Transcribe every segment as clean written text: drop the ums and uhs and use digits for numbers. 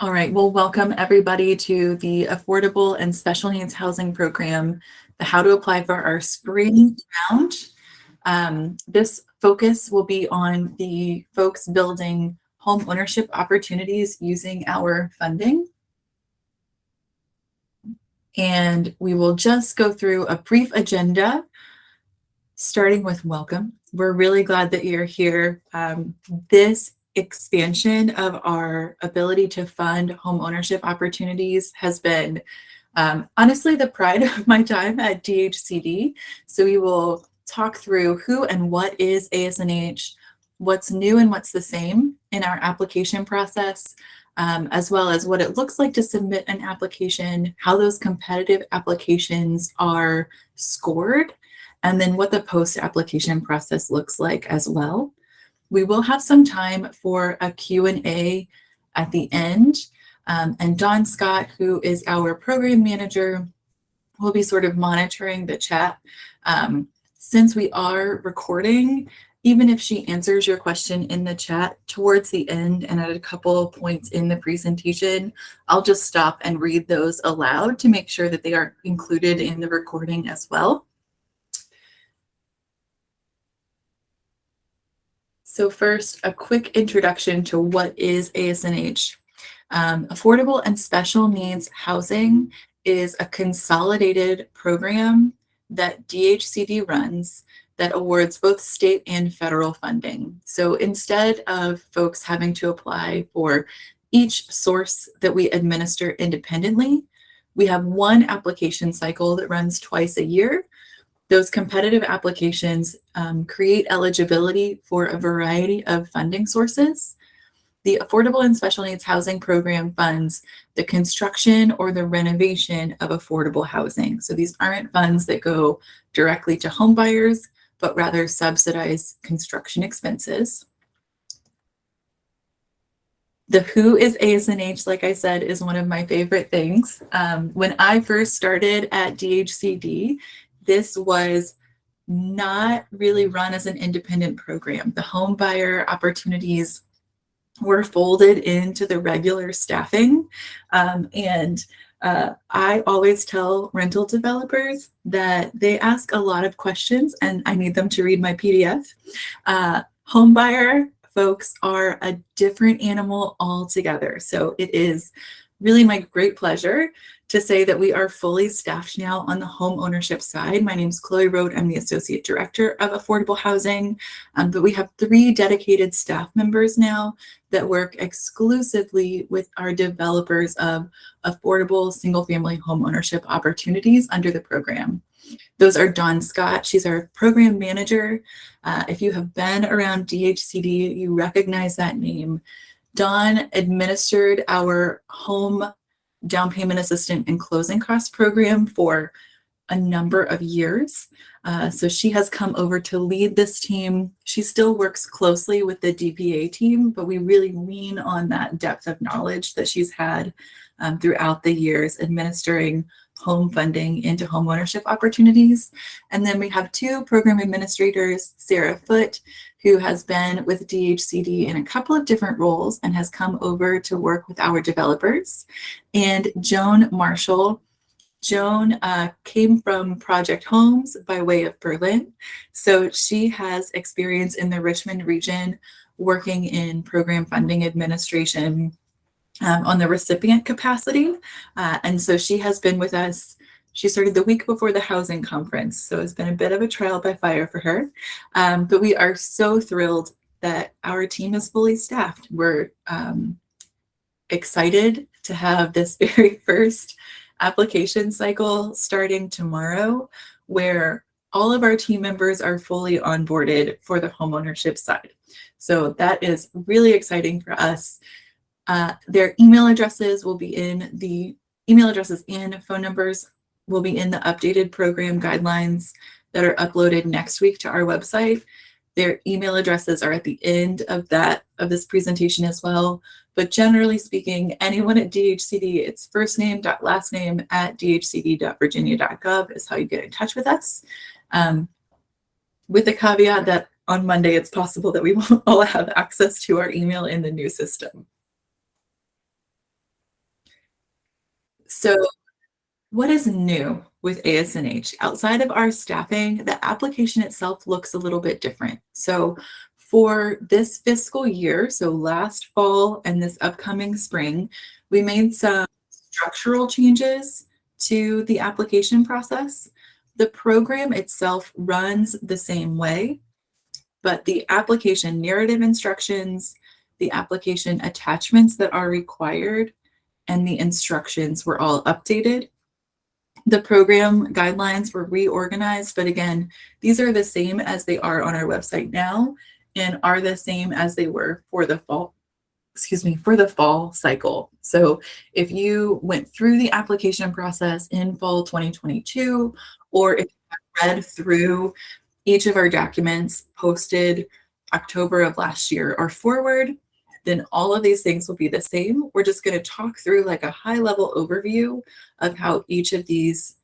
All right, well, welcome everybody to the Affordable and Special Needs Housing Program, the How to Apply for Our Spring Round. This focus will be on the folks building home ownership opportunities using our funding. And we will just go through a brief agenda, starting with welcome. We're really glad that you're here. This expansion of our ability to fund home ownership opportunities has been honestly the pride of my time at DHCD. So we will talk through who and what is ASNH, what's new and what's the same in our application process, as well as what it looks like to submit an application, how those competitive applications are scored, and then what the post-application process looks like as well. We will have some time for a Q&A at the end. And Dawn Scott, who is our program manager, will be sort of monitoring the chat. Since we are recording, even if she answers your question in the chat towards the end and at a couple of points in the presentation, I'll just stop and read those aloud to make sure that they are included in the recording as well. So first, a quick introduction to what is ASNH. Affordable and Special Needs Housing is a consolidated program that DHCD runs that awards both state and federal funding. So instead of folks having to apply for each source that we administer independently, we have one application cycle that runs twice a year. Those competitive applications create eligibility for a variety of funding sources. The Affordable and Special Needs Housing Program funds the construction or the renovation of affordable housing. So these aren't funds that go directly to home buyers, but rather subsidize construction expenses. The who is ASNH, like I said, is one of my favorite things. When I first started at DHCD, this was not really run as an independent program. The home buyer opportunities were folded into the regular staffing. I always tell rental developers that they ask a lot of questions and I need them to read my PDF. Home buyer folks are a different animal altogether. So it is really my great pleasure to say that we are fully staffed now on the home ownership side. My name is Chloe Road. I'm the Associate Director of Affordable Housing, but we have 3 dedicated staff members now that work exclusively with our developers of affordable single-family home ownership opportunities under the program. Those are Dawn Scott. She's our program manager. If you have been around DHCD, you recognize that name. Dawn administered our home down payment assistance and closing cost program for a number of years. So she has come over to lead this team. She still works closely with the DPA team, but we really lean on that depth of knowledge that she's had throughout the years administering home funding into home ownership opportunities. And then we have 2 program administrators, Sarah Foote, who has been with DHCD in a couple of different roles and has come over to work with our developers, and Joan Marshall. Joan came from Project Homes by way of Berlin. So she has experience in the Richmond region working in program funding administration on the recipient capacity. And so she has been with us. She started the week before the housing conference. So it's been a bit of a trial by fire for her. But we are so thrilled that our team is fully staffed. We're excited to have this very first application cycle starting tomorrow, where all of our team members are fully onboarded for the homeownership side. So that is really exciting for us. Their email addresses will be in the email addresses and phone numbers will be in the updated program guidelines that are uploaded next week to our website. Their email addresses are at the end of this presentation as well. But generally speaking, anyone at DHCD, it's first name, last name at dhcd.virginia.gov is how you get in touch with us. With the caveat that on Monday, it's possible that we won't all have access to our email in the new system. So what is new with ASNH? Outside of our staffing, the application itself looks a little bit different. So for this fiscal year, so last fall and this upcoming spring, we made some structural changes to the application process. The program itself runs the same way, but the application narrative instructions, the application attachments that are required, and the instructions were all updated. The program guidelines were reorganized, but again, these are the same as they are on our website now and are the same as they were for the fall, for the fall cycle. So if you went through the application process in fall 2022, or if you read through each of our documents posted October of last year or forward, then all of these things will be the same. We're just going to talk through like a high level overview of how each of these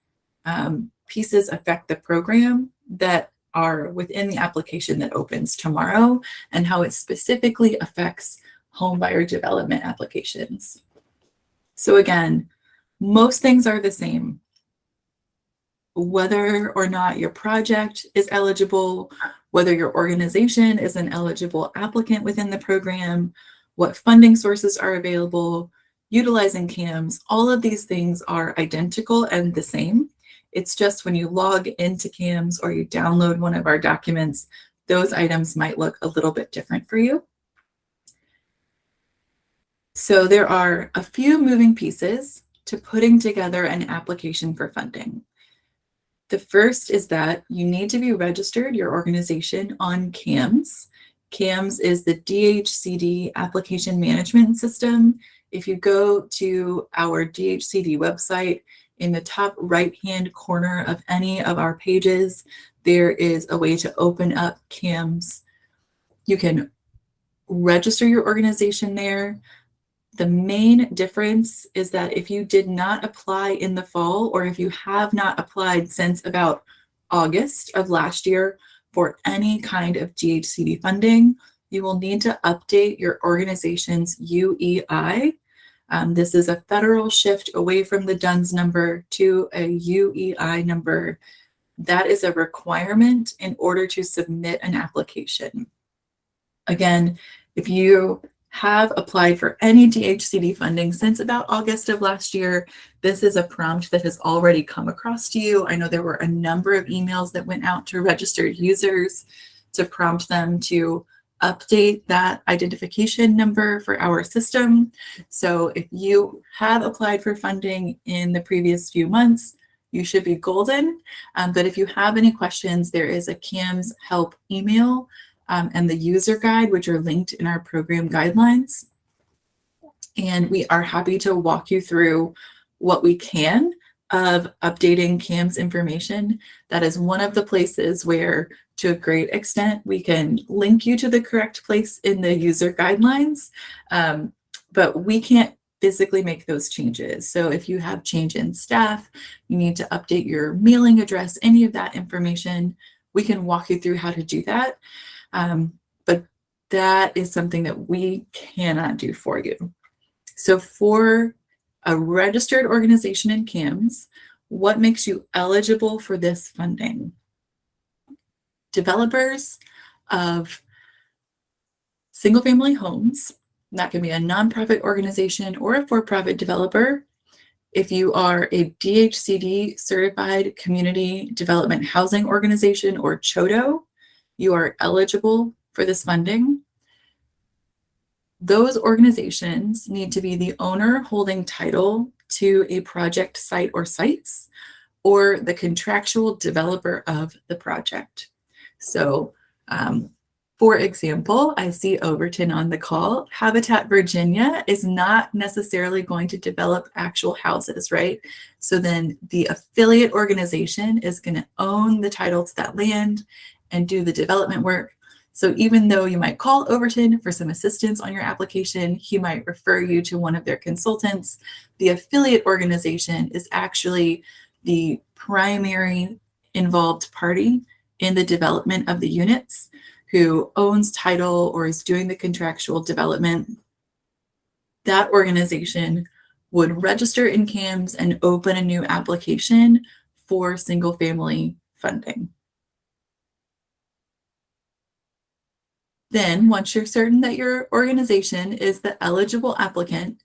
pieces affect the program that are within the application that opens tomorrow and how it specifically affects home buyer development applications. So again, most things are the same. Whether or not your project is eligible, whether your organization is an eligible applicant within the program, what funding sources are available, utilizing CAMS, all of these things are identical and the same. It's just when you log into CAMS or you download one of our documents, those items might look a little bit different for you. So there are a few moving pieces to putting together an application for funding. The first is that you need to be registered, your organization, on CAMS. CAMS is the DHCD application management system. If you go to our DHCD website, in the top right-hand corner of any of our pages, there is a way to open up CAMS. You can register your organization there. The main difference is that if you did not apply in the fall, or if you have not applied since about August of last year for any kind of DHCD funding, you will need to update your organization's UEI. This is a federal shift away from the DUNS number to a UEI number. That is a requirement in order to submit an application. Again, if you have applied for any DHCD funding since about August of last year, this is a prompt that has already come across to you. I know there were a number of emails that went out to registered users to prompt them to update that identification number for our system. So if you have applied for funding in the previous few months, you should be golden. But if you have any questions, there is a CAMS help email and the user guide, which are linked in our program guidelines. And we are happy to walk you through what we can of updating CAMS information. That is one of the places where, to a great extent, we can link you to the correct place in the user guidelines, but we can't physically make those changes. So if you have change in staff, you need to update your mailing address, any of that information, we can walk you through how to do that. But that is something that we cannot do for you. So for a registered organization in CAMS, what makes you eligible for this funding? Developers of single-family homes, that can be a nonprofit organization or a for-profit developer. If you are a DHCD certified community development housing organization or CHODO, you are eligible for this funding. Those organizations need to be the owner holding title to a project site or sites, or the contractual developer of the project. So, for example, I see Overton on the call. Habitat Virginia is not necessarily going to develop actual houses, right? So then the affiliate organization is going to own the title to that land and do the development work. So even though you might call Overton for some assistance on your application, he might refer you to one of their consultants. The affiliate organization is actually the primary involved party in the development of the units, who owns title or is doing the contractual development. That organization would register in CAMS and open a new application for single family funding. Then, once you're certain that your organization is the eligible applicant,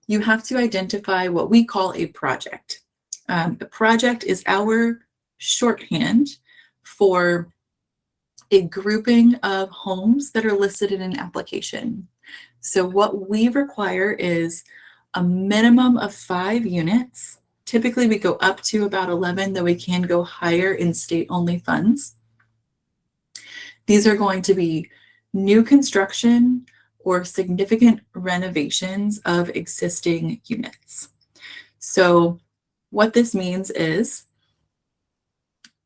you have to identify what we call a project. A project is our shorthand for a grouping of homes that are listed in an application. So what we require is a minimum of 5 units. Typically, we go up to about 11, though we can go higher in state-only funds. These are going to be new construction or significant renovations of existing units. So what this means is,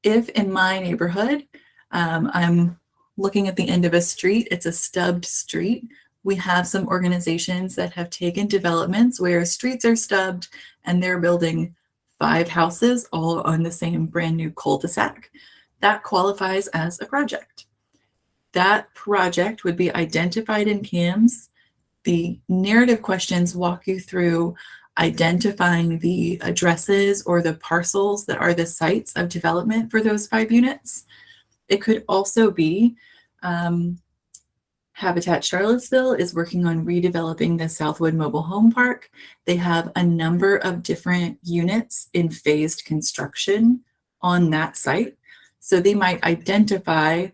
if in my neighborhood, I'm looking at the end of a street, it's a stubbed street, we have some organizations that have taken developments where streets are stubbed and they're building 5 houses all on the same brand new cul-de-sac. That qualifies as a project. That project would be identified in CAMS. The narrative questions walk you through identifying the addresses or the parcels that are the sites of development for those 5 units. It could also be Habitat Charlottesville is working on redeveloping the Southwood Mobile Home Park. They have a number of different units in phased construction on that site. So they might identify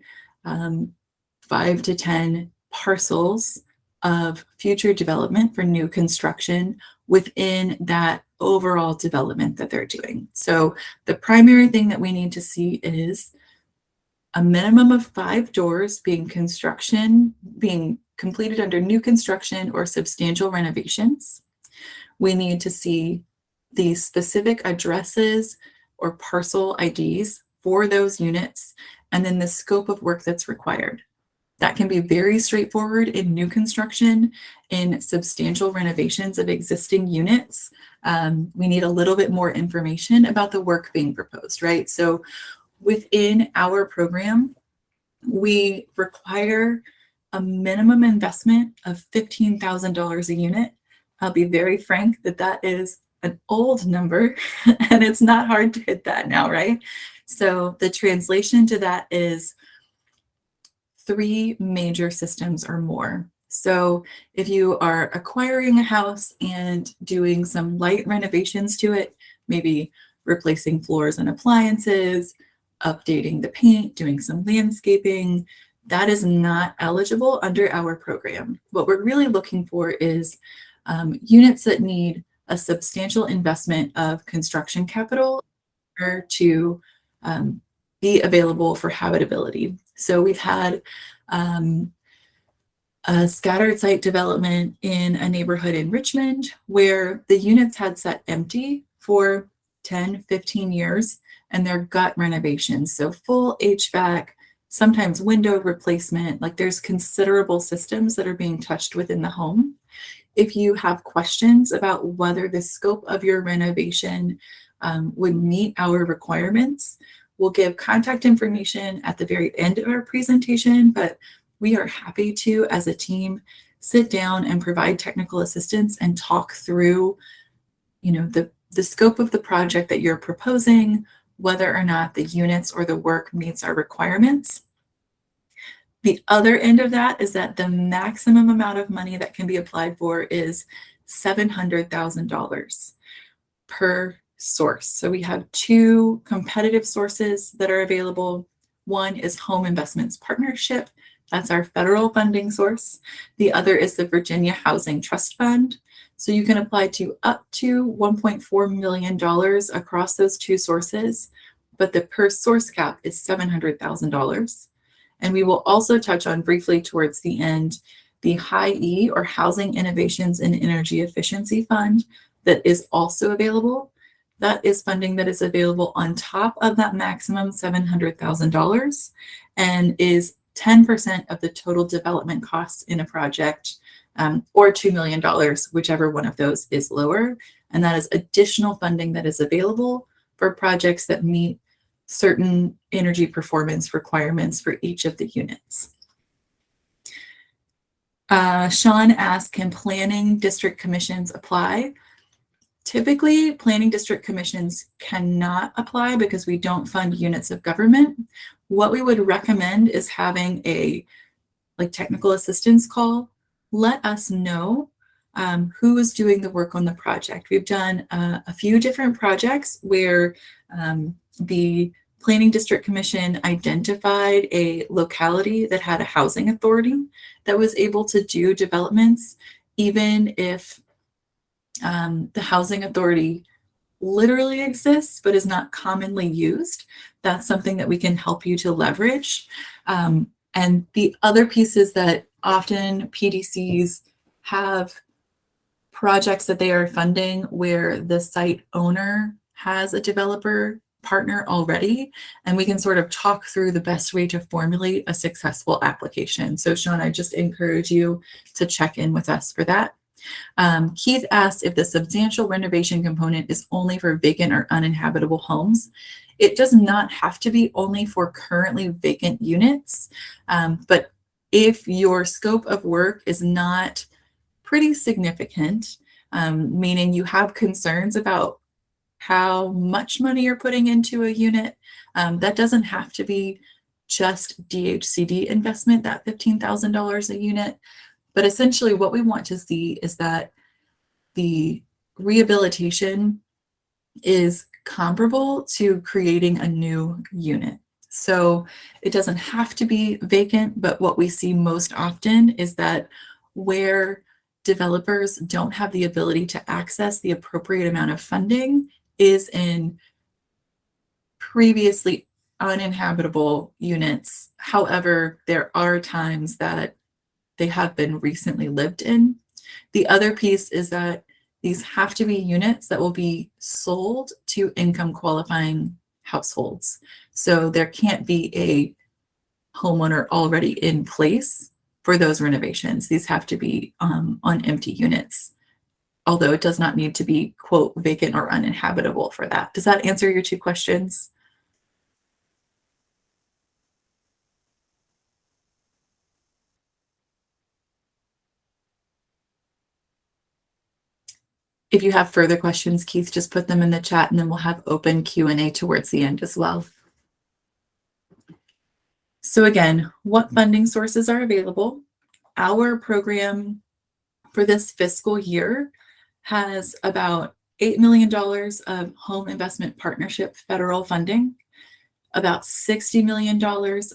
5 to 10 parcels of future development for new construction within that overall development that they're doing. So the primary thing that we need to see is a minimum of 5 doors being completed under new construction or substantial renovations. We need to see the specific addresses or parcel IDs for those units, and then the scope of work that's required. That can be very straightforward in new construction. In substantial renovations of existing units, we need a little bit more information about the work being proposed, right? So within our program, we require a minimum investment of $15,000 a unit. I'll be very frank that that is an old number and it's not hard to hit that now, right? So the translation to that is 3 major systems or more. So if you are acquiring a house and doing some light renovations to it, maybe replacing floors and appliances, updating the paint, doing some landscaping, that is not eligible under our program. What we're really looking for is units that need a substantial investment of construction capital to be available for habitability. So we've had a scattered site development in a neighborhood in Richmond where the units had sat empty for 10, 15 years and they're gut renovations. So full HVAC, sometimes window replacement, like there's considerable systems that are being touched within the home. If you have questions about whether the scope of your renovation would meet our requirements, we'll give contact information at the very end of our presentation, but we are happy to, as a team, sit down and provide technical assistance and talk through, the scope of the project that you're proposing, whether or not the units or the work meets our requirements. The other end of that is that the maximum amount of money that can be applied for is $700,000 per source. So we have 2 competitive sources that are available. One is Home Investments Partnership. That's our federal funding source. The other is the Virginia Housing Trust Fund. So you can apply to up to $1.4 million across those 2 sources, but the per source cap is $700,000. And we will also touch on briefly towards the end the High E, or Housing Innovations and Energy Efficiency Fund, that is also available. That is funding that is available on top of that maximum $700,000 and is 10% of the total development costs in a project, or $2 million, whichever one of those is lower. And that is additional funding that is available for projects that meet certain energy performance requirements for each of the units. Sean asked, can planning district commissions apply? Typically, planning district commissions cannot apply because we don't fund units of government. What we would recommend is having a technical assistance call. Let us know who is doing the work on the project. We've done a few different projects where the Planning District Commission identified a locality that had a housing authority that was able to do developments, even if the housing authority literally exists but is not commonly used. That's something that we can help you to leverage. And the other piece is that often PDCs have projects that they are funding where the site owner has a developer partner already, and we can sort of talk through the best way to formulate a successful application. So Sean, I just encourage you to check in with us for that. Keith asked if the substantial renovation component is only for vacant or uninhabitable homes. It does not have to be only for currently vacant units, but if your scope of work is not pretty significant, meaning you have concerns about how much money you're putting into a unit, that doesn't have to be just DHCD investment, that $15,000 a unit. But essentially what we want to see is that the rehabilitation is comparable to creating a new unit. So it doesn't have to be vacant, but what we see most often is that where developers don't have the ability to access the appropriate amount of funding is in previously uninhabitable units. However, there are times that they have been recently lived in. The other piece is that these have to be units that will be sold to income qualifying households. So there can't be a homeowner already in place for those renovations. These have to be on empty units, although it does not need to be, quote, vacant or uninhabitable for that. Does that answer your two questions? If you have further questions, Keith, just put them in the chat and then we'll have open Q&A towards the end as well. So again, what funding sources are available? Our program for this fiscal year has about $8 million of Home Investment Partnership federal funding, about $60 million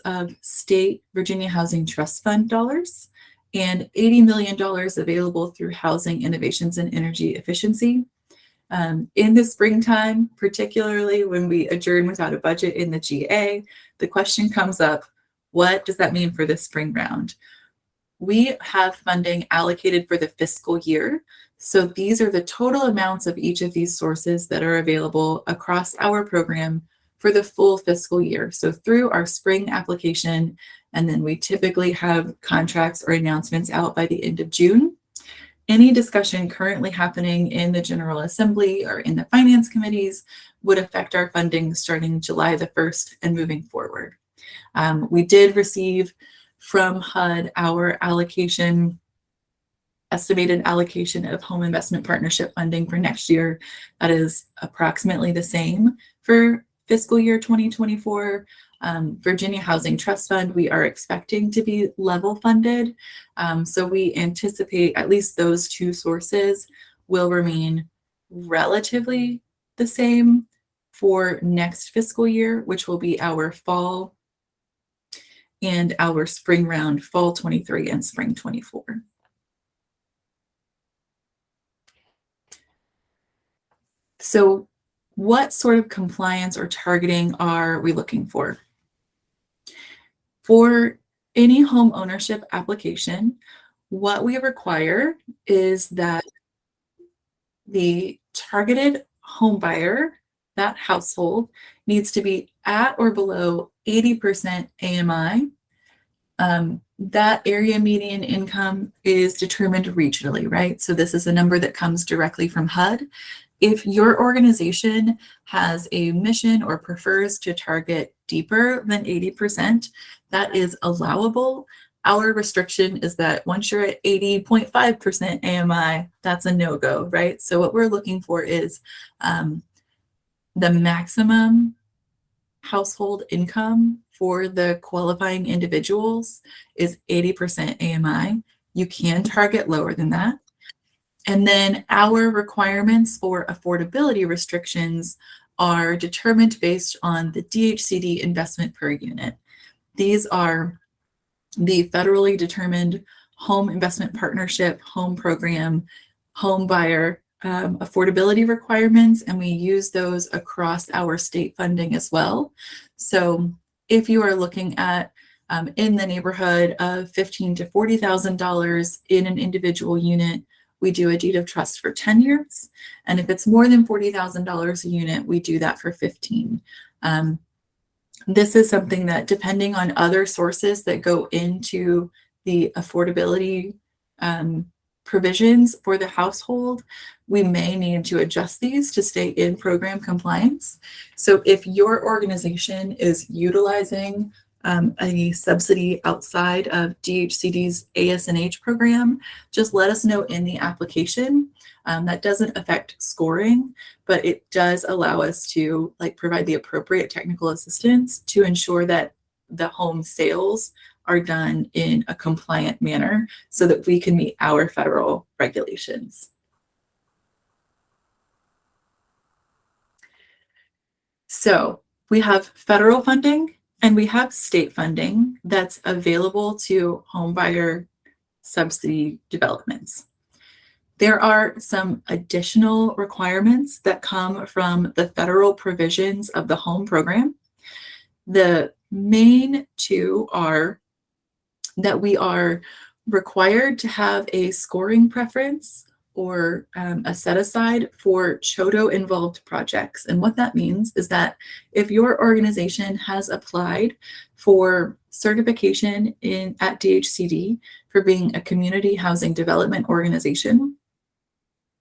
of state Virginia Housing Trust Fund dollars, and $80 million available through Housing Innovations and Energy Efficiency. In the springtime, particularly when we adjourn without a budget in the GA, the question comes up, what does that mean for this spring round? We have funding allocated for the fiscal year. So these are the total amounts of each of these sources that are available across our program for the full fiscal year. So through our spring application, and then we typically have contracts or announcements out by the end of June. Any discussion currently happening in the General Assembly or in the finance committees would affect our funding starting July the 1st and moving forward. We did receive from HUD our estimated allocation of Home Investment Partnership funding for next year. That is approximately the same for fiscal year 2024. Virginia Housing Trust Fund, we are expecting to be level funded. So we anticipate at least those two sources will remain relatively the same for next fiscal year, which will be our fall and our spring round, fall 23 and spring 24. So what sort of compliance or targeting are we looking for? For any home ownership application, what we require is that the targeted home buyer, that household, needs to be at or below 80% AMI. That area median income is determined regionally, right? So this is a number that comes directly from HUD. If your organization has a mission or prefers to target deeper than 80%, that is allowable. Our restriction is that once you're at 80.5% AMI, that's a no-go, right? So what we're looking for is the maximum household income for the qualifying individuals is 80% AMI. You can target lower than that. And then our requirements for affordability restrictions are determined based on the DHCD investment per unit. These are the federally determined home investment partnership, home program, home buyer affordability requirements, and we use those across our state funding as well. So if you are looking at in the neighborhood of $15,000 to $40,000 in an individual unit, we do a deed of trust for 10 years. And if it's more than $40,000 a unit, we do that for 15. This is something that, depending on other sources that go into the affordability provisions for the household, we may need to adjust these to stay in program compliance. So if your organization is utilizing a subsidy outside of DHCD's ASNH program, just let us know in the application. That doesn't affect scoring, but it does allow us to provide the appropriate technical assistance to ensure that the home sales are done in a compliant manner so that we can meet our federal regulations. So we have federal funding and we have state funding that's available to homebuyer subsidy developments. There are some additional requirements that come from the federal provisions of the home program. The main two are that we are required to have a scoring preference or a set aside for CHOTO involved projects. And what that means is that if your organization has applied for certification at DHCD for being a community housing development organization,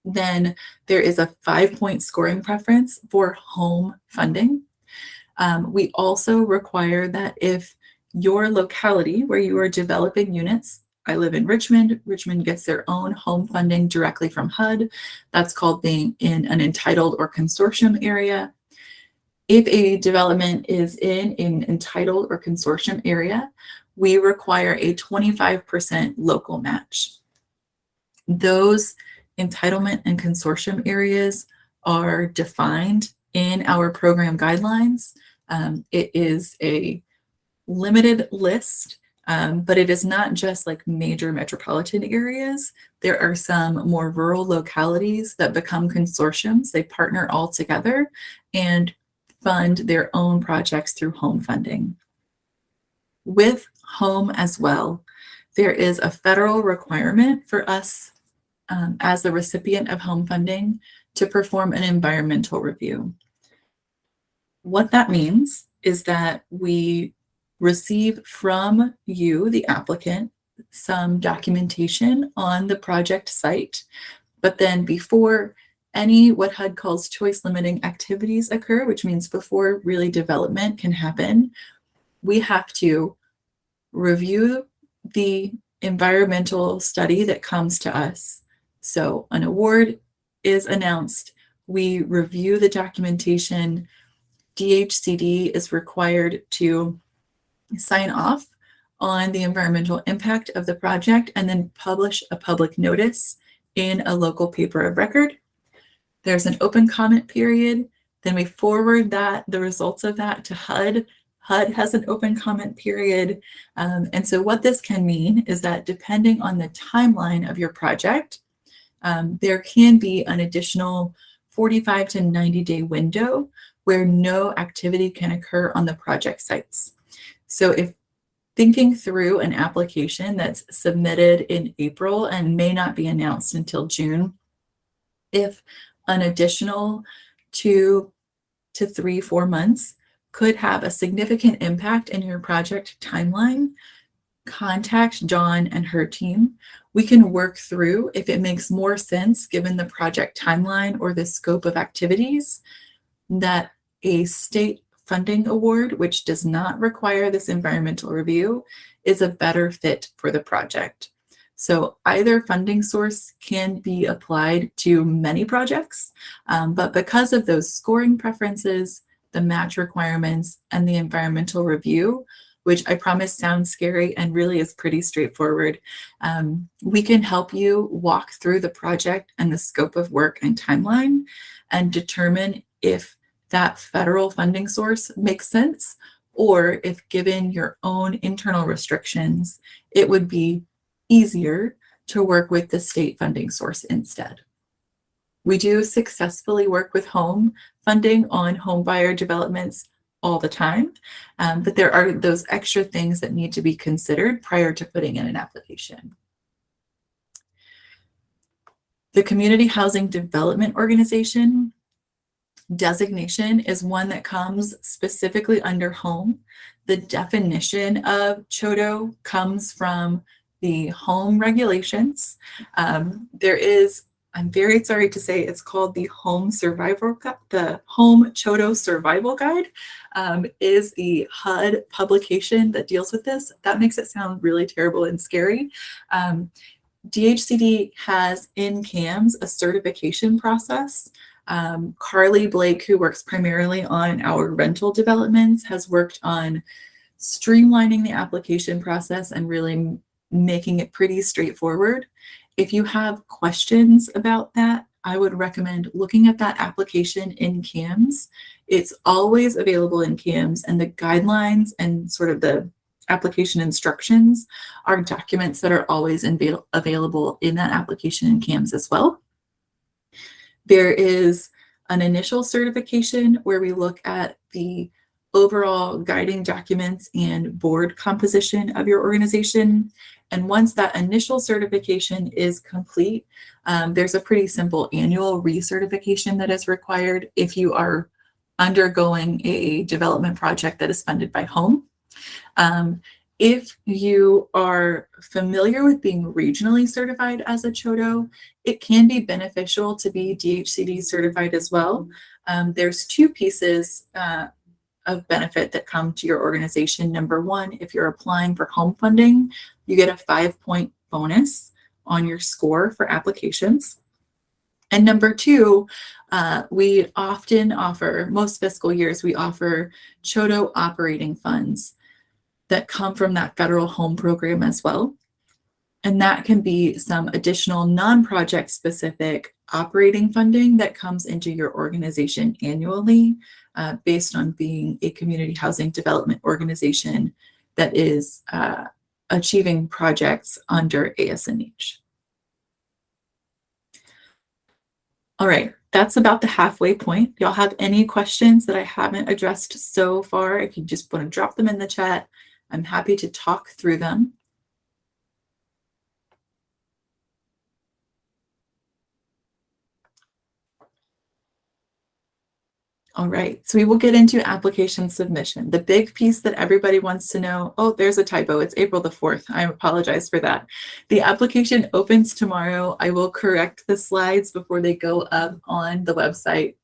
then there is a 5-point scoring preference for home funding. We also require that if your locality where you are developing units, I live in Richmond, Richmond gets their own home funding directly from HUD. That's called being in an entitled or consortium area. If a development is in an entitled or consortium area, we require a 25% local match. Those entitlement and consortium areas are defined in our program guidelines. It is a limited list, but it is not just major metropolitan areas. There are some more rural localities that become consortiums. They partner all together and fund their own projects through home funding. With home as well, there is a federal requirement for us as the recipient of home funding to perform an environmental review. What that means is that we receive from you, the applicant, some documentation on the project site, but then before any what HUD calls choice limiting activities occur, which means before really development can happen, we have to review the environmental study that comes to us. So an award is announced, we review the documentation, DHCD is required to sign off on the environmental impact of the project and then publish a public notice in a local paper of record. There's an open comment period. Then we forward the results of that to HUD. HUD has an open comment period. And so what this can mean is that depending on the timeline of your project, there can be an additional 45 to 90-day window where no activity can occur on the project sites. So if thinking through an application that's submitted in April and may not be announced until June, if an additional 2 to 3, 4 months could have a significant impact in your project timeline, contact Dawn and her team. We can work through if it makes more sense given the project timeline or the scope of activities that a state funding award, which does not require this environmental review, is a better fit for the project. So either funding source can be applied to many projects, but because of those scoring preferences, the match requirements, and the environmental review, which I promise sounds scary and really is pretty straightforward, we can help you walk through the project and the scope of work and timeline and determine if that federal funding source makes sense, or if given your own internal restrictions, it would be easier to work with the state funding source instead. We do successfully work with home funding on home buyer developments all the time, but there are those extra things that need to be considered prior to putting in an application. The Community Housing Development Organization designation is one that comes specifically under home. The definition of CHODO comes from the home regulations. I'm very sorry to say, it's called the Home CHODO Survival Guide, is the HUD publication that deals with this. That makes it sound really terrible and scary. DHCD has in CAMS a certification process. Carly Blake, who works primarily on our rental developments, has worked on streamlining the application process and really making it pretty straightforward. If you have questions about that, I would recommend looking at that application in CAMS. It's always available in CAMS, and the guidelines and sort of the application instructions are documents that are always available in that application in CAMS as well. There is an initial certification where we look at the overall guiding documents and board composition of your organization. And once that initial certification is complete, there's a pretty simple annual recertification that is required if you are undergoing a development project that is funded by home. If you are familiar with being regionally certified as a CHODO, it can be beneficial to be DHCD certified as well. There's two pieces of benefit that come to your organization. Number one, if you're applying for home funding, you get a 5-point bonus on your score for applications. And number two, we often offer, most fiscal years, we offer CHODO operating funds that come from that federal home program as well. And that can be some additional non-project specific operating funding that comes into your organization annually based on being a community housing development organization that is achieving projects under ASNH. All right, that's about the halfway point. Y'all have any questions that I haven't addressed so far? If you just want to drop them in the chat, I'm happy to talk through them. All right, so we will get into application submission. The big piece that everybody wants to know, oh, there's a typo, it's April the 4th. I apologize for that. The application opens tomorrow. I will correct the slides before they go up on the website.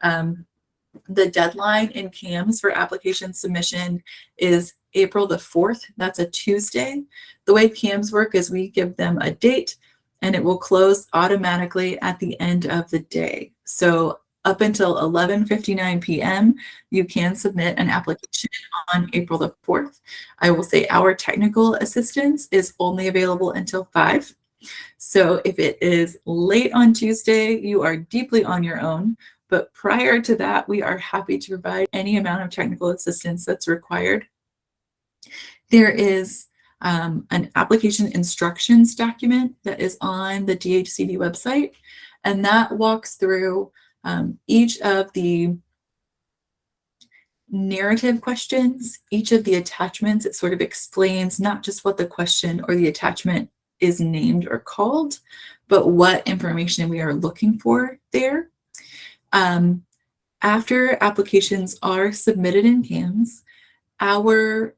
The deadline in CAMS for application submission is April the 4th. That's a Tuesday. The way CAMS work is we give them a date and it will close automatically at the end of the day. So up until 11:59 p.m., you can submit an application on April the 4th. I will say our technical assistance is only available until 5. So if it is late on Tuesday, you are deeply on your own. But prior to that, we are happy to provide any amount of technical assistance that's required. There is an application instructions document that is on the DHCD website, and that walks through each of the narrative questions, each of the attachments. It sort of explains not just what the question or the attachment is named or called, but what information we are looking for there. After applications are submitted in CAMS, our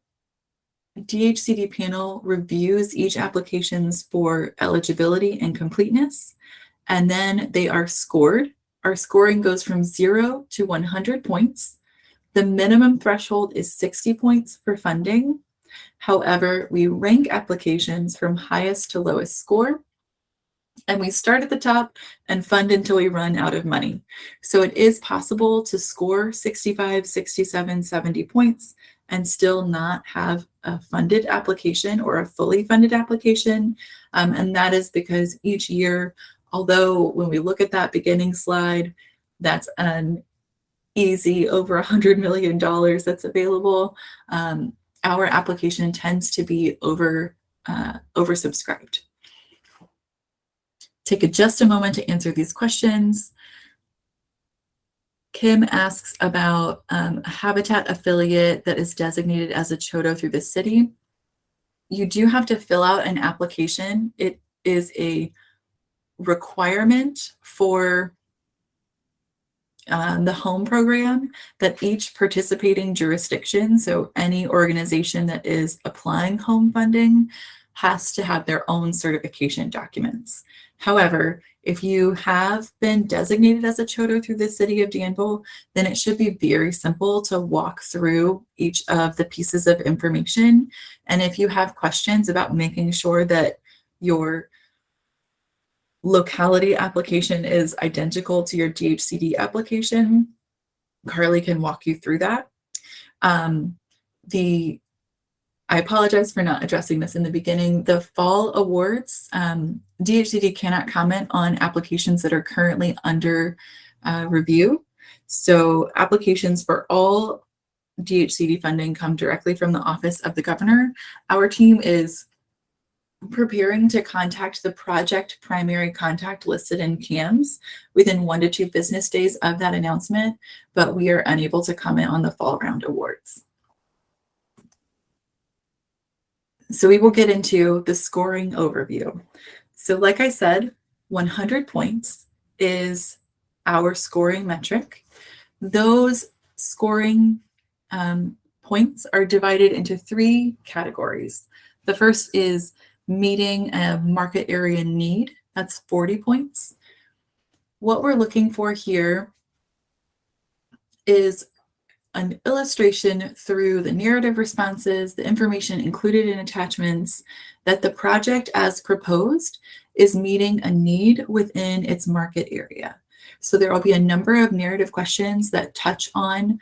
DHCD panel reviews each applications for eligibility and completeness, and then they are scored. Our scoring goes from 0 to 100 points. The minimum threshold is 60 points for funding. However, we rank applications from highest to lowest score, and we start at the top and fund until we run out of money. So it is possible to score 65, 67, 70 points and still not have a funded application or a fully funded application. And that is because each year, although when we look at that beginning slide, that's an easy over $100 million that's available. Our application tends to be oversubscribed. Take just a moment to answer these questions. Kim asks about a Habitat affiliate that is designated as a CHOTO through the city. You do have to fill out an application. It is a requirement for the home program that each participating jurisdiction, so any organization that is applying home funding, has to have their own certification documents. However, if you have been designated as a CHOTO through the city of Danville, then it should be very simple to walk through each of the pieces of information. And if you have questions about making sure that your locality application is identical to your DHCD application, Carly can walk you through that. I apologize for not addressing this in the beginning. The fall awards, DHCD cannot comment on applications that are currently under review. So applications for all DHCD funding come directly from the Office of the Governor. Our team is preparing to contact the project primary contact listed in CAMS within 1 to 2 business days of that announcement, but we are unable to comment on the fall round awards. So we will get into the scoring overview. So like I said, 100 points is our scoring metric. Those scoring points are divided into 3 categories. The first is meeting a market area need. That's 40 points. What we're looking for here is an illustration through the narrative responses, the information included in attachments, that the project as proposed is meeting a need within its market area. So there will be a number of narrative questions that touch on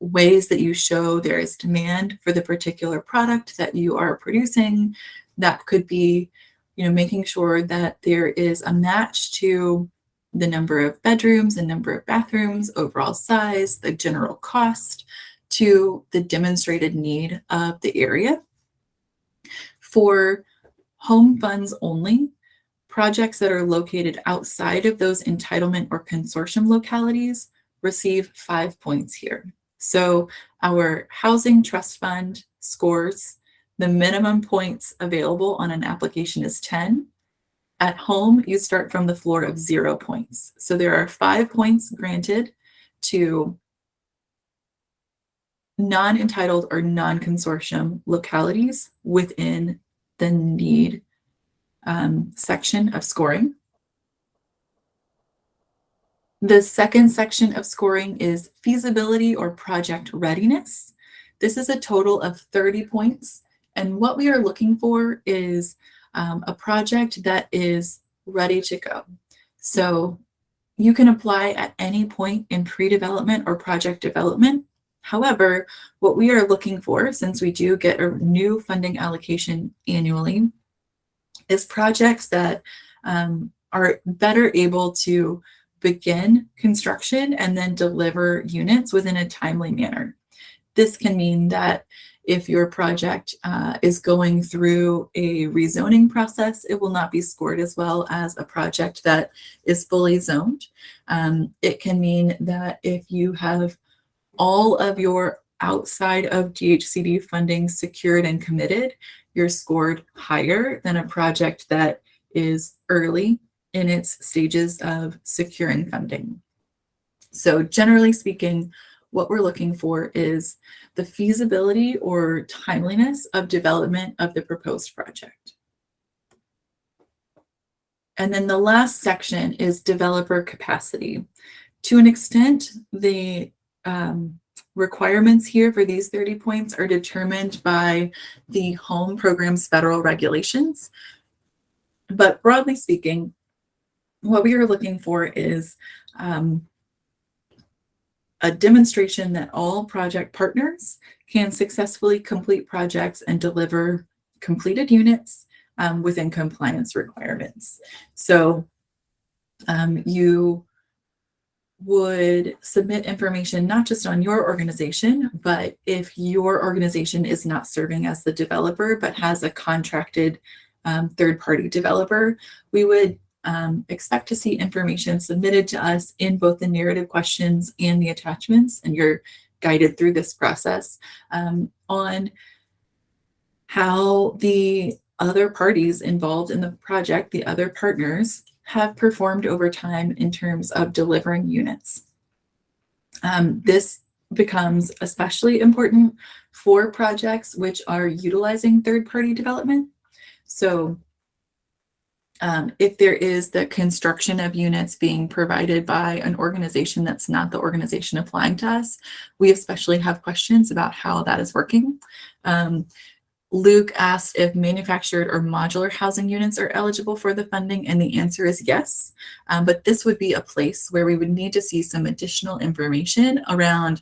ways that you show there is demand for the particular product that you are producing. That could be, making sure that there is a match to the number of bedrooms and number of bathrooms, overall size, the general cost, to the demonstrated need of the area. For home funds only, projects that are located outside of those entitlement or consortium localities receive 5 points here. So our housing trust fund scores, the minimum points available on an application is 10. At home, you start from the floor of 0 points. So there are 5 points granted to non-entitled or non-consortium localities within the need section of scoring. The second section of scoring is feasibility or project readiness. This is a total of 30 points. And what we are looking for is a project that is ready to go. So you can apply at any point in pre-development or project development. However, what we are looking for, since we do get a new funding allocation annually, is projects that are better able to begin construction and then deliver units within a timely manner. This can mean that if your project is going through a rezoning process, it will not be scored as well as a project that is fully zoned. It can mean that if you have all of your outside of DHCD funding secured and committed, you're scored higher than a project that is early in its stages of securing funding. So generally speaking, what we're looking for is the feasibility or timeliness of development of the proposed project. And then the last section is developer capacity. To an extent, the requirements here for these 30 points are determined by the home program's federal regulations. But broadly speaking, what we are looking for is a demonstration that all project partners can successfully complete projects and deliver completed units within compliance requirements. So you would submit information not just on your organization, but if your organization is not serving as the developer, but has a contracted third-party developer, we would expect to see information submitted to us in both the narrative questions and the attachments, and you're guided through this process on how the other parties involved in the project, the other partners, have performed over time in terms of delivering units. This becomes especially important for projects which are utilizing third-party development. So if there is the construction of units being provided by an organization that's not the organization applying to us, we especially have questions about how that is working. Luke asked if manufactured or modular housing units are eligible for the funding, and the answer is yes. But this would be a place where we would need to see some additional information around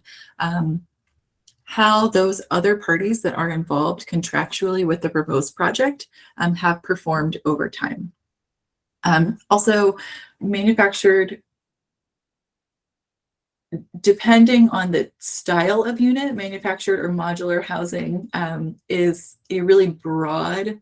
how those other parties that are involved contractually with the proposed project have performed over time. Also, manufactured, depending on the style of unit, manufactured or modular housing is a really broad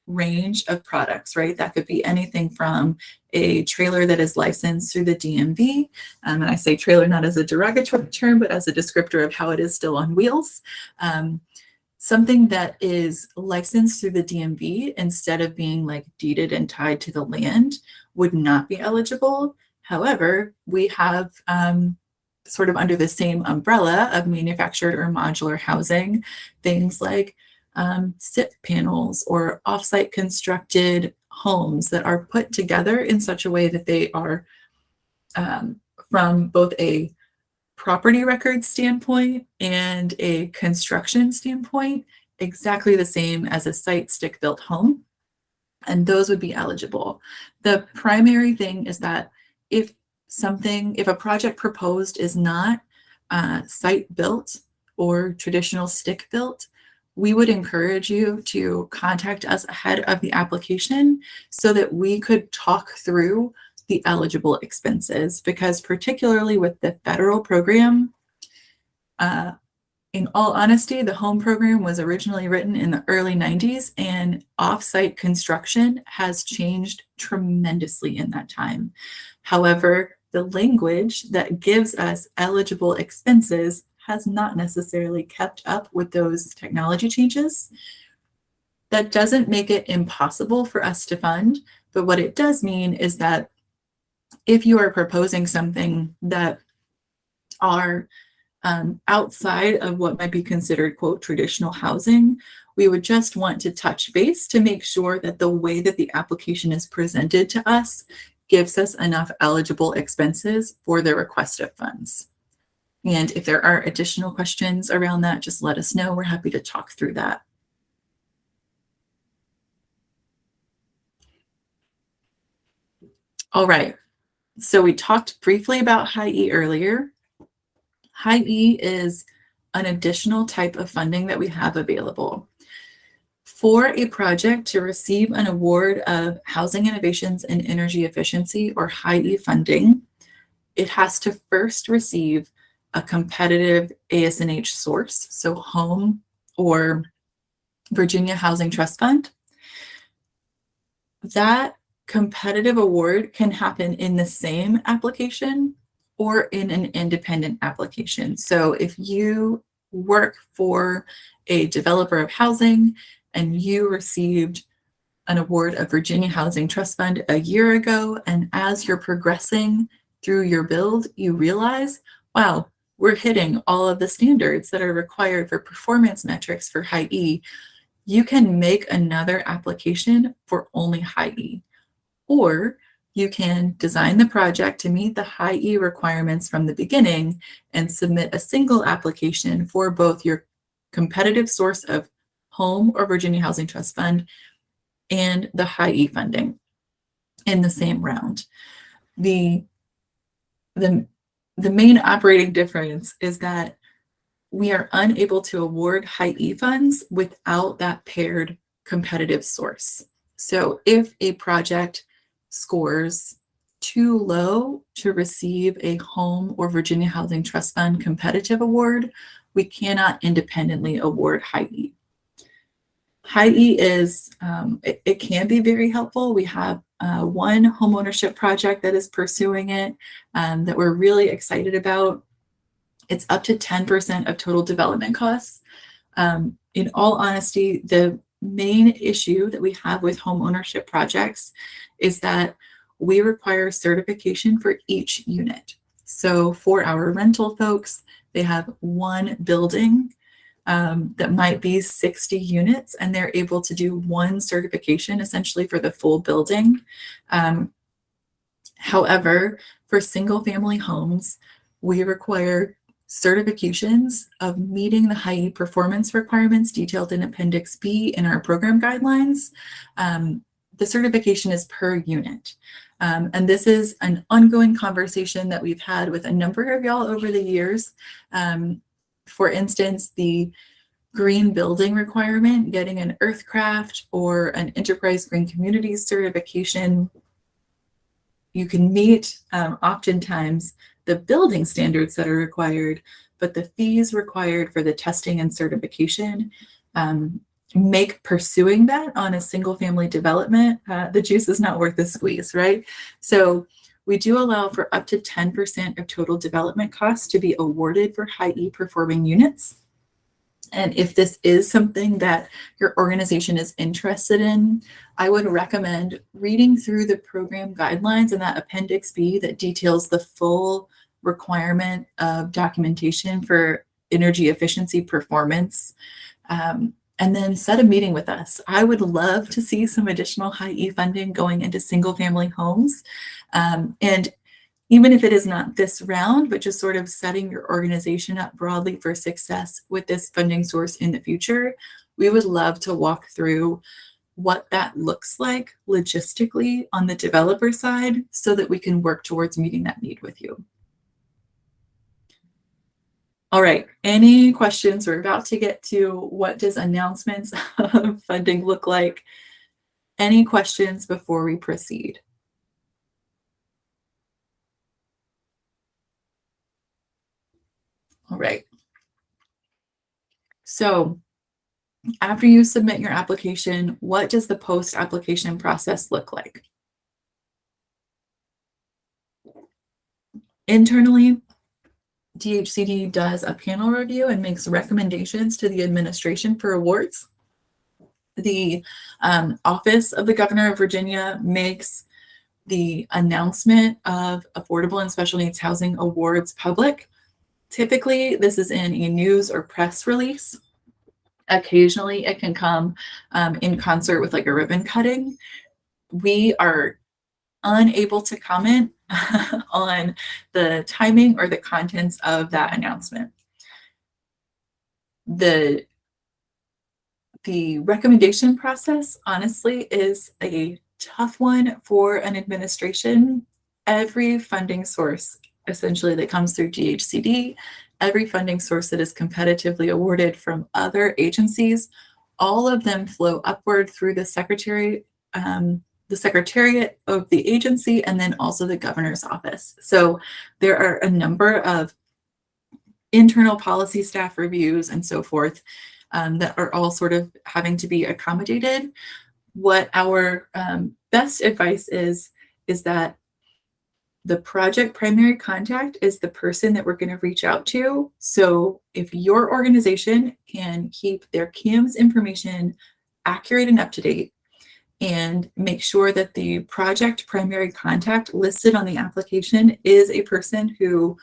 range of products, right? That could be anything from a trailer that is licensed through the DMV, and I say trailer not as a derogatory term, but as a descriptor of how it is still on wheels. Something that is licensed through the DMV instead of being like deeded and tied to the land would not be eligible. However, we have sort of under the same umbrella of manufactured or modular housing, things like SIP panels or offsite constructed homes that are put together in such a way that they are from both a property record standpoint and a construction standpoint, exactly the same as a site stick-built home, and those would be eligible. The primary thing is that if a project proposed is not site-built or traditional stick-built, we would encourage you to contact us ahead of the application so that we could talk through the eligible expenses, because particularly with the federal program, in all honesty, the home program was originally written in the early 90s, and off-site construction has changed tremendously in that time. However, the language that gives us eligible expenses has not necessarily kept up with those technology changes. That doesn't make it impossible for us to fund, but what it does mean is that if you are proposing something that are outside of what might be considered, quote, traditional housing, we would just want to touch base to make sure that the way that the application is presented to us gives us enough eligible expenses for the request of funds. And if there are additional questions around that, just let us know. We're happy to talk through that. All right. So we talked briefly about High E earlier. High E is an additional type of funding that we have available. For a project to receive an award of Housing Innovations and Energy Efficiency, or High E funding, it has to first receive a competitive ASNH source, so Home or Virginia Housing Trust Fund. That competitive award can happen in the same application or in an independent application. So if you work for a developer of housing and you received an award of Virginia Housing Trust Fund a year ago, and as you're progressing through your build, you realize, wow, we're hitting all of the standards that are required for performance metrics for High E, you can make another application for only High E. Or You can design the project to meet the high E requirements from the beginning and submit a single application for both your competitive source of home or Virginia Housing Trust Fund and the high E funding in the same round. The, the, the main operating difference is that we are unable to award high E funds without that paired competitive source. So if a project scores too low to receive a home or Virginia Housing Trust Fund competitive award, we cannot independently award high E. High E is, it can be very helpful. We have one homeownership project that is pursuing it that we're really excited about. It's up to 10% of total development costs. In all honesty, the main issue that we have with home ownership projects is that we require certification for each unit. So for our rental folks, they have one building that might be 60 units, and they're able to do one certification essentially for the full building. However, for single family homes, we require certifications of meeting the high E performance requirements detailed in Appendix B in our program guidelines. The certification is per unit. And this is an ongoing conversation that we've had with a number of y'all over the years. For instance, the green building requirement, getting an Earthcraft or an Enterprise Green Communities certification, you can meet oftentimes the building standards that are required, but the fees required for the testing and certification make pursuing that on a single family development, the juice is not worth the squeeze, right? So we do allow for up to 10% of total development costs to be awarded for high E performing units. And if this is something that your organization is interested in, I would recommend reading through the program guidelines and that Appendix B that details the full requirement of documentation for energy efficiency performance. And then set a meeting with us. I would love to see some additional high E funding going into single family homes. And even if it is not this round, but just sort of setting your organization up broadly for success with this funding source in the future, we would love to walk through what that looks like logistically on the developer side so that we can work towards meeting that need with you. All right, any questions? We're about to get to what does announcements of funding look like. Any questions before we proceed? All right. So after you submit your application, what does the post-application process look like? Internally, DHCD does a panel review and makes recommendations to the administration for awards. The Office of the Governor of Virginia makes the announcement of Affordable and Special Needs Housing Awards public. Typically, this is in a news or press release. Occasionally, it can come in concert with like a ribbon cutting. We are unable to comment on the timing or the contents of that announcement. The recommendation process, honestly, is a tough one for an administration. Every funding source, essentially, that comes through DHCD, every funding source that is competitively awarded from other agencies, all of them flow upward through the secretariat of the agency, and then also the governor's office. So there are a number of internal policy staff reviews and so forth that are all sort of having to be accommodated. What our best advice is that the project primary contact is the person that we're going to reach out to. So if your organization can keep their CAMS information accurate and up to date, and make sure that the project primary contact listed on the application is a person who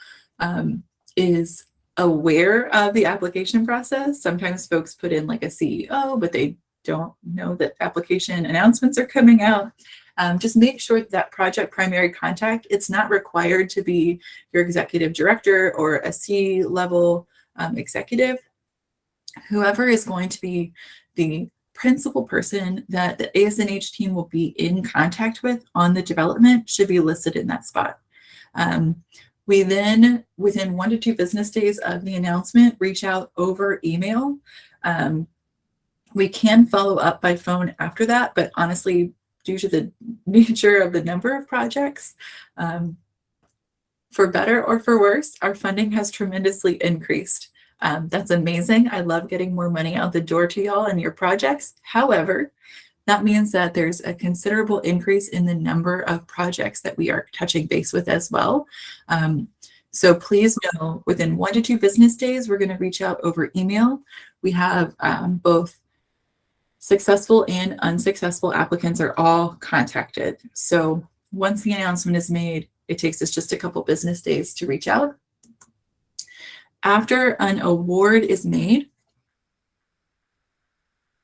is aware of the application process. Sometimes folks put in like a CEO, but they don't know that application announcements are coming out. Just make sure that project primary contact, it's not required to be your executive director or a C-level executive. Whoever is going to be the principal person that the ASNH team will be in contact with on the development should be listed in that spot. We then, within 1 to 2 business days of the announcement, reach out over email. We can follow up by phone after that, but honestly, due to the nature of the number of projects, for better or for worse, our funding has tremendously increased. That's amazing. I love getting more money out the door to y'all and your projects. However, that means that there's a considerable increase in the number of projects that we are touching base with as well. So please know, within 1 to 2 business days, we're going to reach out over email. We have both successful and unsuccessful applicants are all contacted. So once the announcement is made, it takes us just a couple business days to reach out. After an award is made,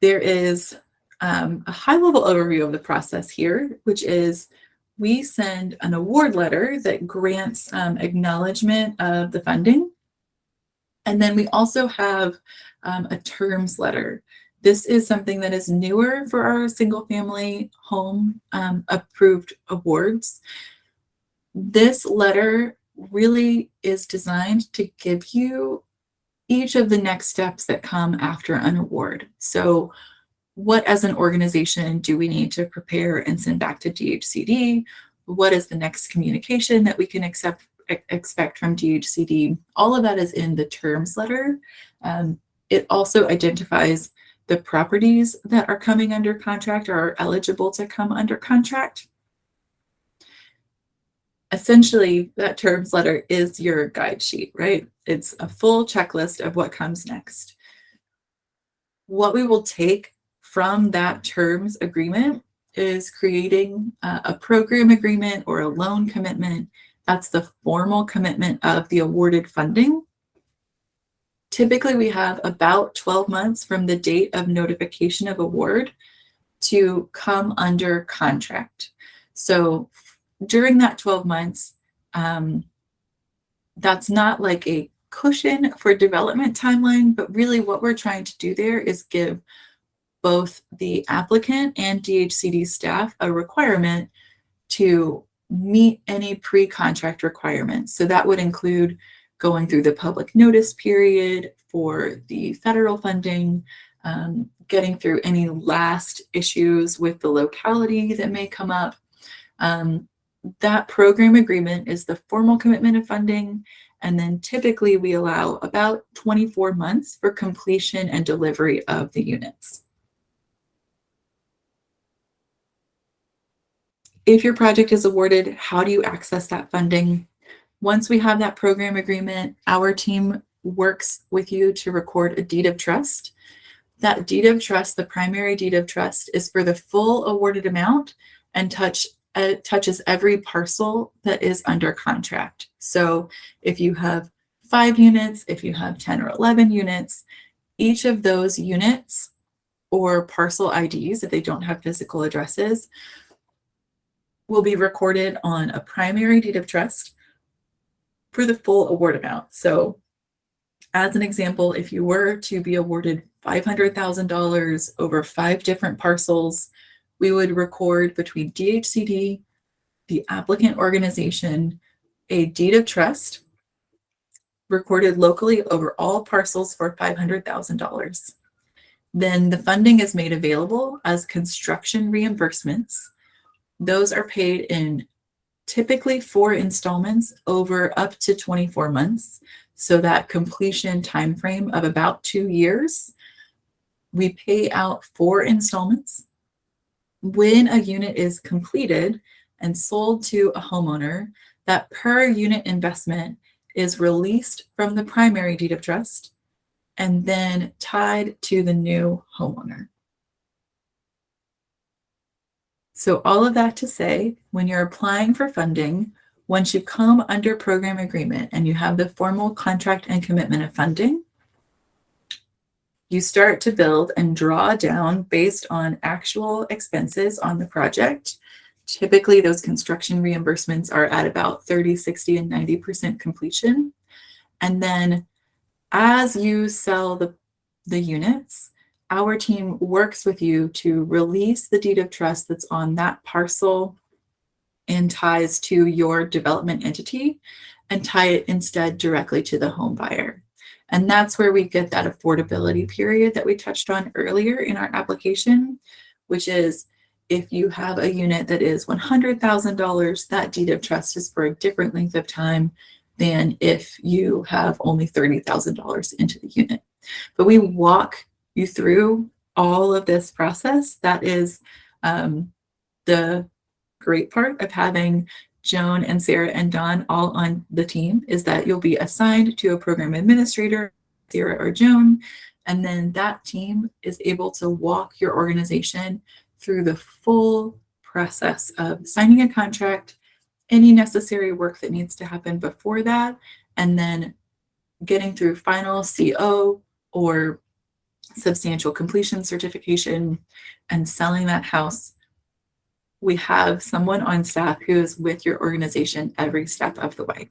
there is a high-level overview of the process here, which is we send an award letter that grants acknowledgement of the funding. And then we also have a terms letter. This is something that is newer for our single-family home approved awards. This letter really is designed to give you each of the next steps that come after an award. So what as an organization do we need to prepare and send back to DHCD? What is the next communication that we can expect from DHCD? All of that is in the terms letter. It also identifies the properties that are coming under contract or are eligible to come under contract. Essentially, that terms letter is your guide sheet, right? It's a full checklist of what comes next. What we will take from that terms agreement is creating a program agreement or a loan commitment. That's the formal commitment of the awarded funding. Typically, we have about 12 months from the date of notification of award to come under contract. So during that 12 months, that's not like a cushion for development timeline, but really what we're trying to do there is give both the applicant and DHCD staff a requirement to meet any pre-contract requirements. So that would include going through the public notice period for the federal funding, getting through any last issues with the locality that may come up. That program agreement is the formal commitment of funding, and then typically we allow about 24 months for completion and delivery of the units. If your project is awarded, how do you access that funding? Once we have that program agreement, our team works with you to record a deed of trust. That deed of trust, the primary deed of trust, is for the full awarded amount and touches every parcel that is under contract. So if you have 5 units, if you have 10 or 11 units, each of those units or parcel IDs, if they don't have physical addresses, will be recorded on a primary deed of trust for the full award amount. So as an example, if you were to be awarded $500,000 over 5 different parcels, we would record between DHCD, the applicant organization, a deed of trust recorded locally over all parcels for $500,000. Then the funding is made available as construction reimbursements. Those are paid in typically 4 installments over up to 24 months. So that completion timeframe of about 2 years, we pay out 4 installments. When a unit is completed and sold to a homeowner, that per unit investment is released from the primary deed of trust and then tied to the new homeowner. So all of that to say, when you're applying for funding, once you come under program agreement and you have the formal contract and commitment of funding, you start to build and draw down based on actual expenses on the project Typically, those construction reimbursements are at about 30, 60, and 90% completion. And then as you sell the units, our team works with you to release the deed of trust that's on that parcel and ties to your development entity and tie it instead directly to the home buyer. And that's where we get that affordability period that we touched on earlier in our application, which is if you have a unit that is $100,000, that deed of trust is for a different length of time than if you have only $30,000 into the unit. But we walk you through all of this process. That is the great part of having Joan and Sarah and Don all on the team, is that you'll be assigned to a program administrator, Sarah or Joan, and then that team is able to walk your organization through the full process of signing a contract, any necessary work that needs to happen before that, and then getting through final CO or substantial completion certification and selling that house. We have someone on staff who is with your organization every step of the way.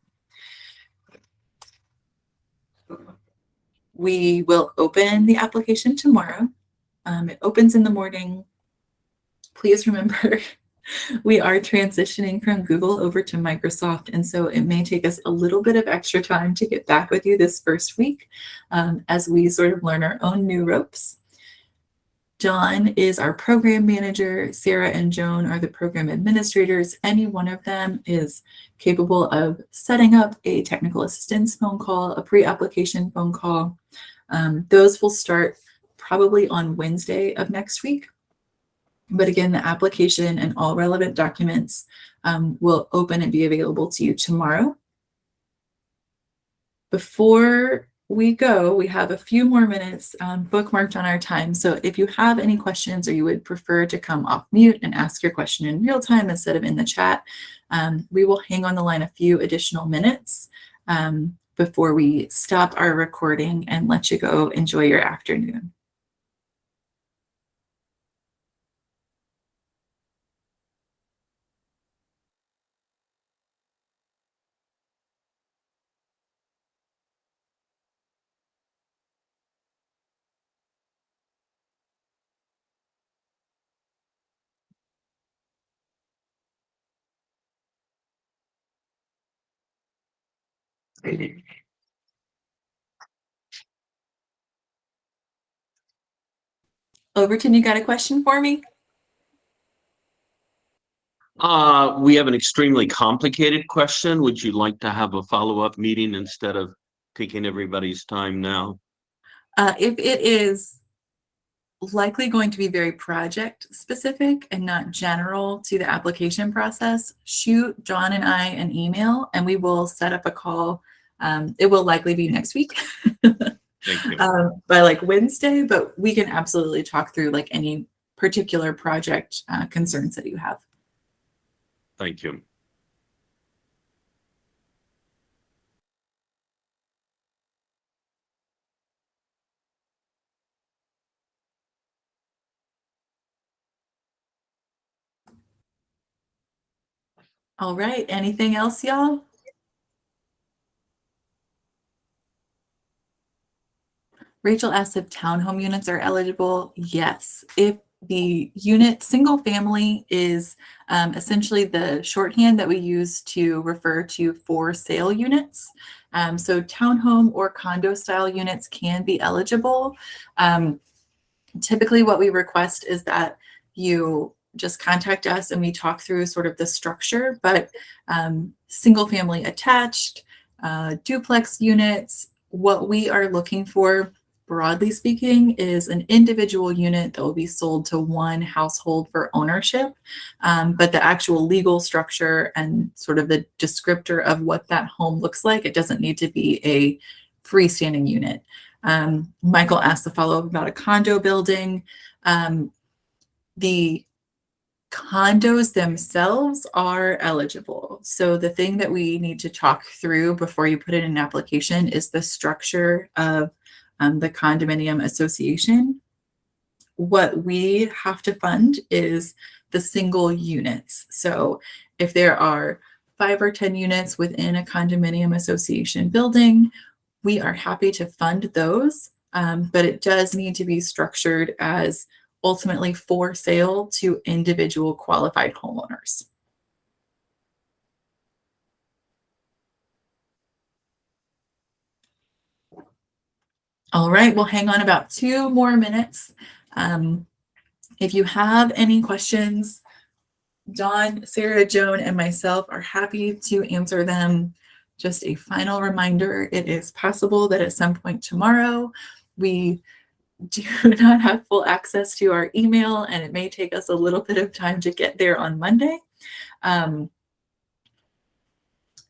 We will open the application tomorrow. It opens in the morning. Please remember, we are transitioning from Google over to Microsoft, and so it may take us a little bit of extra time to get back with you this first week as we sort of learn our own new ropes. John is our program manager. Sarah and Joan are the program administrators. Any one of them is capable of setting up a technical assistance phone call, a pre-application phone call. Those will start probably on Wednesday of next week. But again, the application and all relevant documents will open and be available to you tomorrow. Before we go, we have a few more minutes bookmarked on our time. So if you have any questions or you would prefer to come off mute and ask your question in real time instead of in the chat, we will hang on the line a few additional minutes before we stop our recording and let you go enjoy your afternoon. Overton, you got a question for me? We have an extremely complicated question. Would you like to have a follow-up meeting instead of taking everybody's time now? If it is likely going to be very project specific and not general to the application process, shoot John and I an email and we will set up a call. It will likely be next week. Thank you. By like Wednesday, but we can absolutely talk through like any particular project concerns that you have. Thank you. All right, anything else, y'all? Rachel asked if townhome units are eligible. Yes, if the unit single family is essentially the shorthand that we use to refer to for sale units. So townhome or condo style units can be eligible. Typically what we request is that you just contact us and we talk through sort of the structure, but single family attached, duplex units, what we are looking for, broadly speaking, is an individual unit that will be sold to one household for ownership. But the actual legal structure and sort of the descriptor of what that home looks like, it doesn't need to be a freestanding unit. Michael asked the follow-up about a condo building. The condos themselves are eligible. So the thing that we need to talk through before you put in an application is the structure of the condominium association. What we have to fund is the single units. So if there are 5 or 10 units within a condominium association building, we are happy to fund those, but it does need to be structured as ultimately for sale to individual qualified homeowners. All right, we'll hang on about 2 more minutes. If you have any questions, Dawn, Sarah, Joan, and myself are happy to answer them. Just a final reminder, it is possible that at some point tomorrow, we do not have full access to our email, and it may take us a little bit of time to get there on Monday.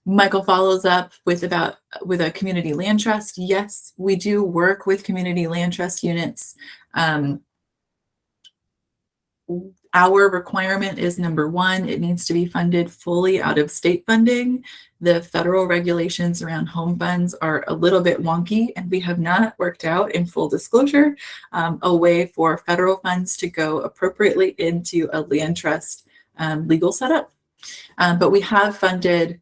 Michael follows up with a community land trust. Yes, we do work with community land trust units. Our requirement is number one, it needs to be funded fully out of state funding. The federal regulations around home funds are a little bit wonky, and we have not worked out, in full disclosure, a way for federal funds to go appropriately into a land trust legal setup. But we have funded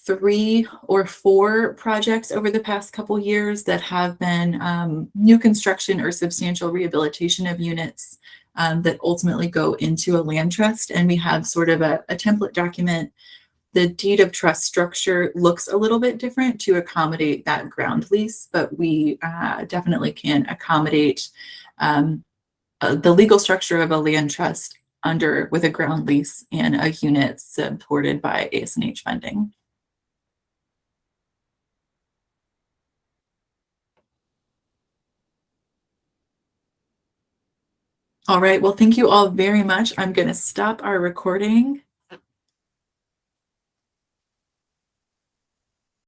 3 or 4 projects over the past couple years that have been new construction or substantial rehabilitation of units that ultimately go into a land trust. And we have sort of a template document. The deed of trust structure looks a little bit different to accommodate that ground lease, but we definitely can accommodate the legal structure of a land trust with a ground lease and a unit supported by ASNH funding. All right, well, thank you all very much. I'm going to stop our recording